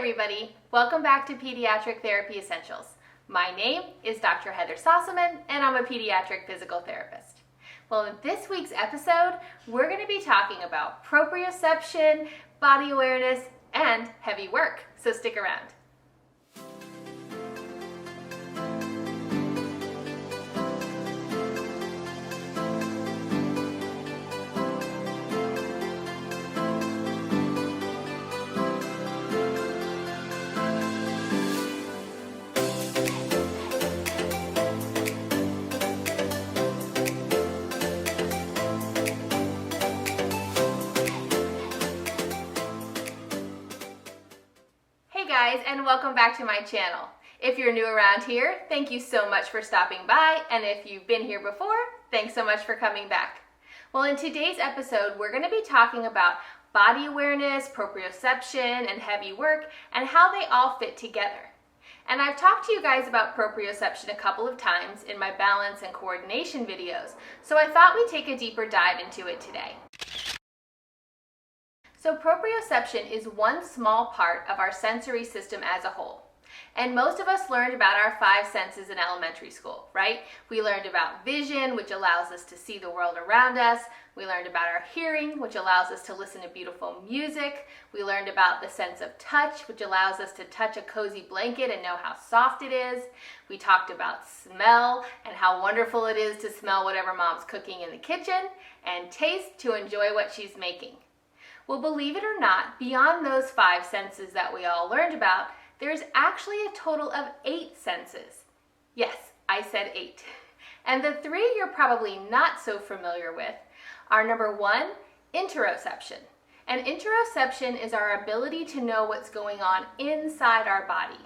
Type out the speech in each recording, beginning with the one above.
everybody. Welcome back to Pediatric Therapy Essentials. My name is Dr. Heather Sossaman, and I'm a pediatric physical therapist. Well, in this week's episode, we're going to be talking about proprioception, body awareness, and heavy work, so stick around. Guys, and welcome back to my channel. If you're new around here, thank you so much for stopping by, and if you've been here before, thanks so much for coming back. Well, in today's episode, we're going to be talking about body awareness, proprioception, and heavy work, and how they all fit together. And I've talked to you guys about proprioception a couple of times in my balance and coordination videos, so I thought we'd take a deeper dive into it today. So proprioception is one small part of our sensory system as a whole. And most of us learned about our five senses in elementary school, right? We learned about vision, which allows us to see the world around us. We learned about our hearing, which allows us to listen to beautiful music. We learned about the sense of touch, which allows us to touch a cozy blanket and know how soft it is. We talked about smell and how wonderful it is to smell whatever mom's cooking in the kitchen, and taste to enjoy what she's making. Well, believe it or not, beyond those five senses that we all learned about, there's actually a total of 8 senses. Yes, I said 8. And the 3 you're probably not so familiar with are number 1, interoception. And interoception is our ability to know what's going on inside our body.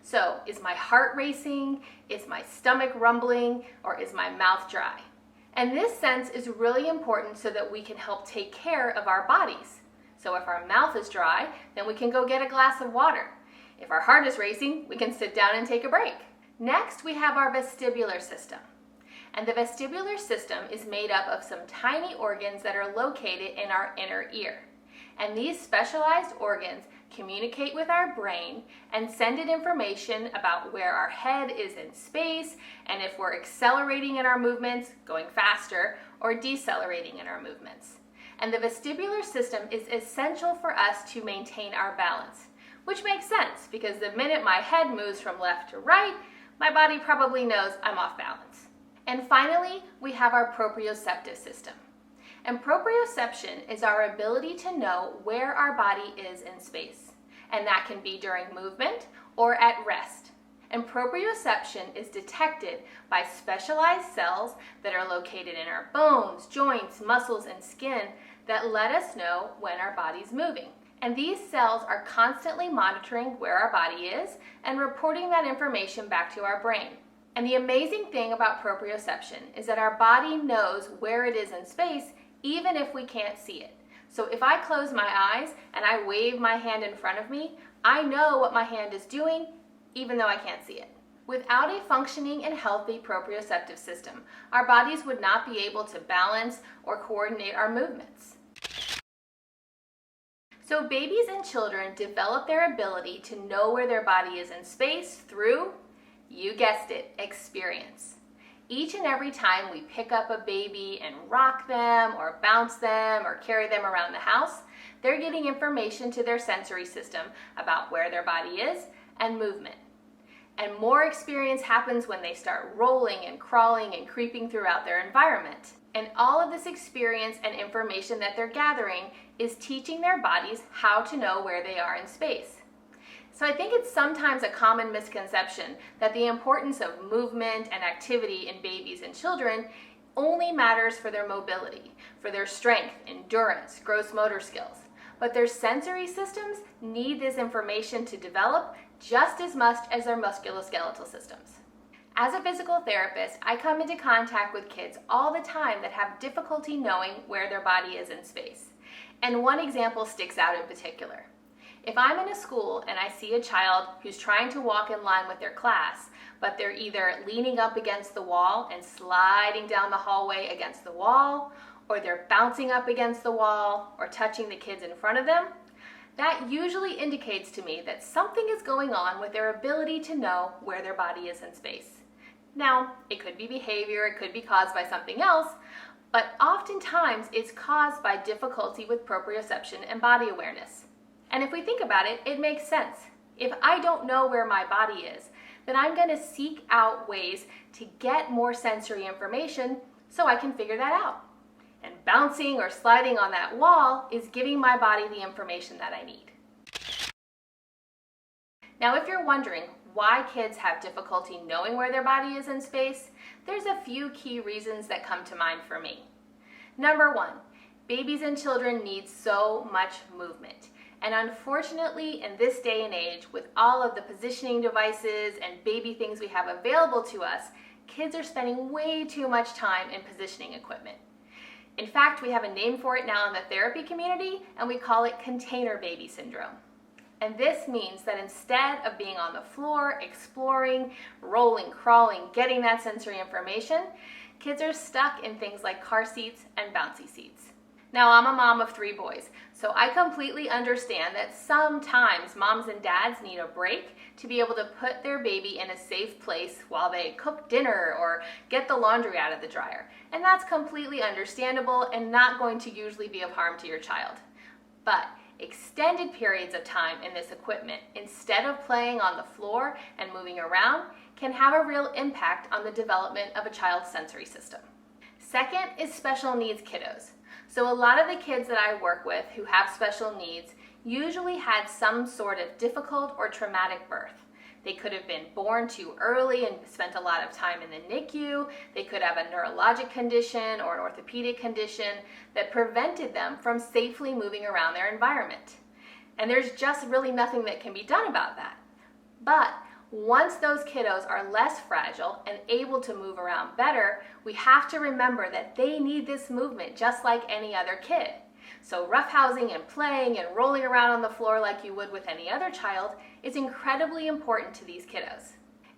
So, is my heart racing? Is my stomach rumbling? Or is my mouth dry? And this sense is really important so that we can help take care of our bodies. So if our mouth is dry, then we can go get a glass of water. If our heart is racing, we can sit down and take a break. Next, we have our vestibular system. And the vestibular system is made up of some tiny organs that are located in our inner ear. And these specialized organs communicate with our brain and send it information about where our head is in space and if we're accelerating in our movements, going faster, or decelerating in our movements. And the vestibular system is essential for us to maintain our balance, which makes sense because the minute my head moves from left to right, my body probably knows I'm off balance. And finally, we have our proprioceptive system. And proprioception is our ability to know where our body is in space. And that can be during movement or at rest. And proprioception is detected by specialized cells that are located in our bones, joints, muscles, and skin that let us know when our body's moving. And these cells are constantly monitoring where our body is and reporting that information back to our brain. And the amazing thing about proprioception is that our body knows where it is in space even if we can't see it. So if I close my eyes and I wave my hand in front of me, I know what my hand is doing even though I can't see it. Without a functioning and healthy proprioceptive system, our bodies would not be able to balance or coordinate our movements. So babies and children develop their ability to know where their body is in space through, you guessed it, experience. Each and every time we pick up a baby and rock them or bounce them or carry them around the house, they're getting information to their sensory system about where their body is and movement. And more experience happens when they start rolling and crawling and creeping throughout their environment. And all of this experience and information that they're gathering is teaching their bodies how to know where they are in space. So I think it's sometimes a common misconception that the importance of movement and activity in babies and children only matters for their mobility, for their strength, endurance, gross motor skills. But their sensory systems need this information to develop just as much as their musculoskeletal systems. As a physical therapist, I come into contact with kids all the time that have difficulty knowing where their body is in space. And one example sticks out in particular. If I'm in a school and I see a child who's trying to walk in line with their class, but they're either leaning up against the wall and sliding down the hallway against the wall, or they're bouncing up against the wall or touching the kids in front of them, That usually indicates to me that something is going on with their ability to know where their body is in space. Now, it could be behavior, it could be caused by something else, but oftentimes it's caused by difficulty with proprioception and body awareness. And if we think about it, it makes sense. If I don't know where my body is, then I'm going to seek out ways to get more sensory information so I can figure that out. And bouncing or sliding on that wall is giving my body the information that I need. Now, if you're wondering why kids have difficulty knowing where their body is in space, there's a few key reasons that come to mind for me. Number one, babies and children need so much movement. And unfortunately, in this day and age, with all of the positioning devices and baby things we have available to us, kids are spending way too much time in positioning equipment. In fact, we have a name for it now in the therapy community, and we call it container baby syndrome. And this means that instead of being on the floor, exploring, rolling, crawling, getting that sensory information, kids are stuck in things like car seats and bouncy seats. Now, I'm a mom of 3 boys, so I completely understand that sometimes moms and dads need a break to be able to put their baby in a safe place while they cook dinner or get the laundry out of the dryer. And that's completely understandable and not going to usually be of harm to your child. But extended periods of time in this equipment, instead of playing on the floor and moving around, can have a real impact on the development of a child's sensory system. Second is special needs kiddos. So a lot of the kids that I work with who have special needs usually had some sort of difficult or traumatic birth. They could have been born too early and spent a lot of time in the NICU. They could have a neurologic condition or an orthopedic condition that prevented them from safely moving around their environment. And there's just really nothing that can be done about that. But once those kiddos are less fragile and able to move around better, we have to remember that they need this movement just like any other kid. So roughhousing and playing and rolling around on the floor like you would with any other child is incredibly important to these kiddos.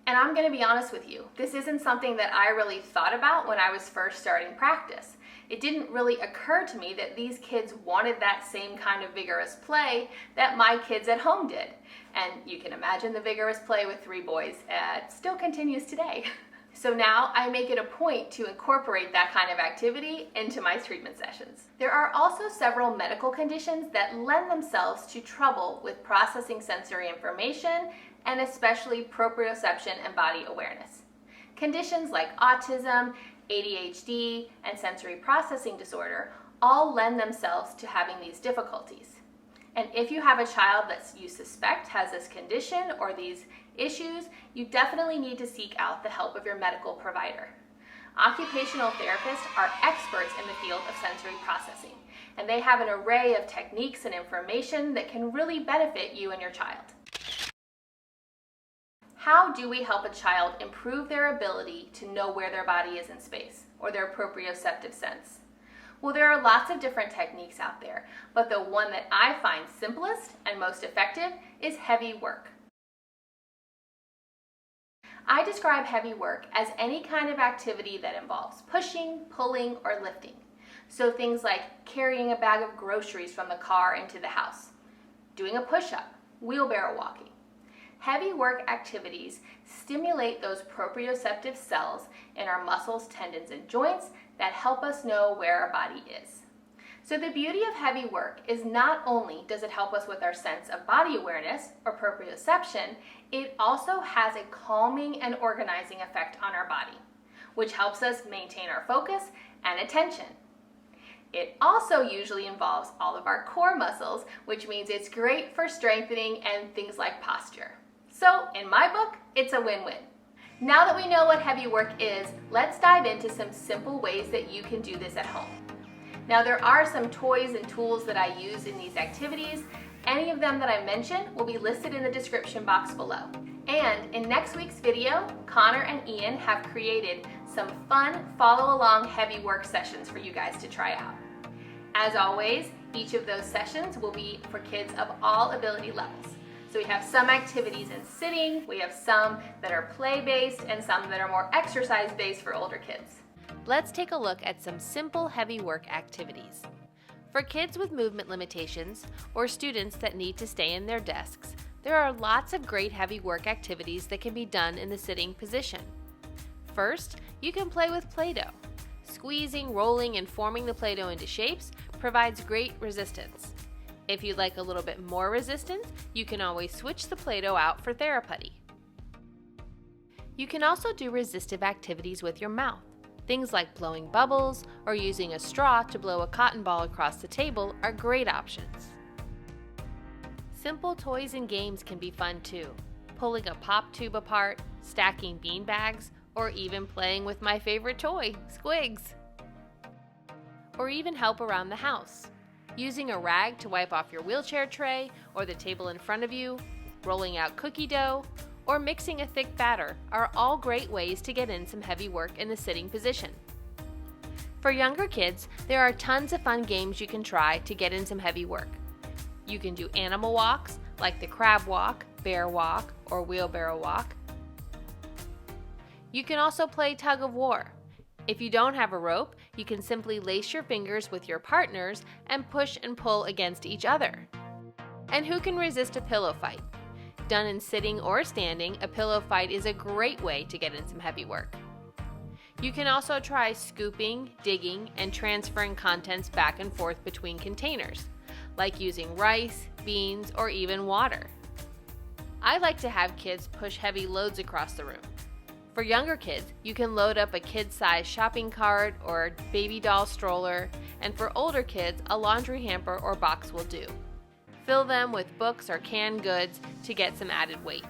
And I'm going to be honest with you, this isn't something that I really thought about when I was first starting practice. It didn't really occur to me that these kids wanted that same kind of vigorous play that my kids at home did. And you can imagine the vigorous play with 3 boys. It still continues today. So now I make it a point to incorporate that kind of activity into my treatment sessions. There are also several medical conditions that lend themselves to trouble with processing sensory information and especially proprioception and body awareness. Conditions like autism, ADHD, and sensory processing disorder all lend themselves to having these difficulties. And if you have a child that you suspect has this condition or these issues, you definitely need to seek out the help of your medical provider. Occupational therapists are experts in the field of sensory processing, and they have an array of techniques and information that can really benefit you and your child. How do we help a child improve their ability to know where their body is in space, or their proprioceptive sense? Well, there are lots of different techniques out there, but the one that I find simplest and most effective is heavy work. I describe heavy work as any kind of activity that involves pushing, pulling, or lifting. So things like carrying a bag of groceries from the car into the house, doing a push-up, wheelbarrow walking. Heavy work activities stimulate those proprioceptive cells in our muscles, tendons, and joints that help us know where our body is. So the beauty of heavy work is not only does it help us with our sense of body awareness or proprioception, it also has a calming and organizing effect on our body, which helps us maintain our focus and attention. It also usually involves all of our core muscles, which means it's great for strengthening and things like posture. So in my book, it's a win-win. Now that we know what heavy work is, let's dive into some simple ways that you can do this at home. Now there are some toys and tools that I use in these activities. Any of them that I mention will be listed in the description box below. And in next week's video, Connor and Ian have created some fun follow-along heavy work sessions for you guys to try out. As always, each of those sessions will be for kids of all ability levels. So we have some activities in sitting, we have some that are play-based, and some that are more exercise-based for older kids. Let's take a look at some simple heavy work activities. For kids with movement limitations or students that need to stay in their desks, there are lots of great heavy work activities that can be done in the sitting position. First, you can play with Play-Doh. Squeezing, rolling, and forming the Play-Doh into shapes provides great resistance. If you'd like a little bit more resistance, you can always switch the Play-Doh out for Theraputty. You can also do resistive activities with your mouth. Things like blowing bubbles or using a straw to blow a cotton ball across the table are great options. Simple toys and games can be fun too. Pulling a pop tube apart, stacking bean bags, or even playing with my favorite toy, Squigs. Or even help around the house. Using a rag to wipe off your wheelchair tray or the table in front of you, rolling out cookie dough, or mixing a thick batter are all great ways to get in some heavy work in the sitting position. For younger kids, there are tons of fun games you can try to get in some heavy work. You can do animal walks like the crab walk, bear walk, or wheelbarrow walk. You can also play tug of war. If you don't have a rope, you can simply lace your fingers with your partners and push and pull against each other. And who can resist a pillow fight? Done in sitting or standing, a pillow fight is a great way to get in some heavy work. You can also try scooping, digging, and transferring contents back and forth between containers, like using rice, beans, or even water. I like to have kids push heavy loads across the room. For younger kids, you can load up a kid-sized shopping cart or baby doll stroller, and for older kids, a laundry hamper or box will do. Fill them with books or canned goods to get some added weight.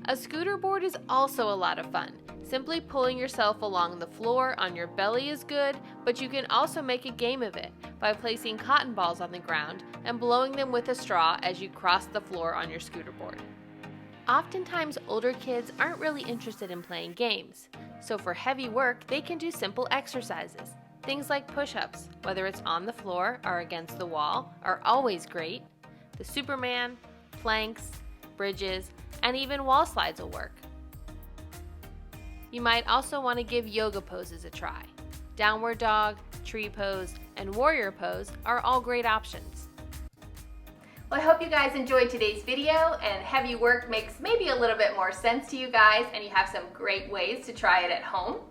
A scooter board is also a lot of fun. Simply pulling yourself along the floor on your belly is good, but you can also make a game of it by placing cotton balls on the ground and blowing them with a straw as you cross the floor on your scooter board. Oftentimes, older kids aren't really interested in playing games, so for heavy work, they can do simple exercises. Things like push-ups, whether it's on the floor or against the wall, are always great. The Superman, planks, bridges, and even wall slides will work. You might also want to give yoga poses a try. Downward dog, tree pose, and warrior pose are all great options. Well, I hope you guys enjoyed today's video and heavy work makes maybe a little bit more sense to you guys and you have some great ways to try it at home.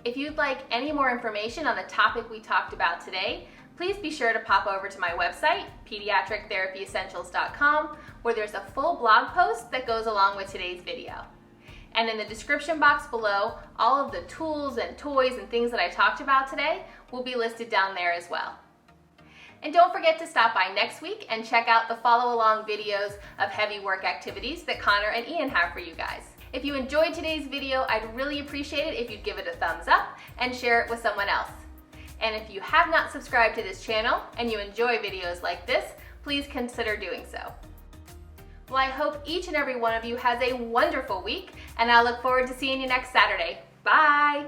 If you'd like any more information on the topic we talked about today, please be sure to pop over to my website, pediatrictherapyessentials.com, where there's a full blog post that goes along with today's video. And in the description box below, all of the tools and toys and things that I talked about today will be listed down there as well. And don't forget to stop by next week and check out the follow-along videos of heavy work activities that Connor and Ian have for you guys. If you enjoyed today's video, I'd really appreciate it if you'd give it a thumbs up and share it with someone else. And if you have not subscribed to this channel and you enjoy videos like this, please consider doing so. Well, I hope each and every one of you has a wonderful week, and I look forward to seeing you next Saturday. Bye!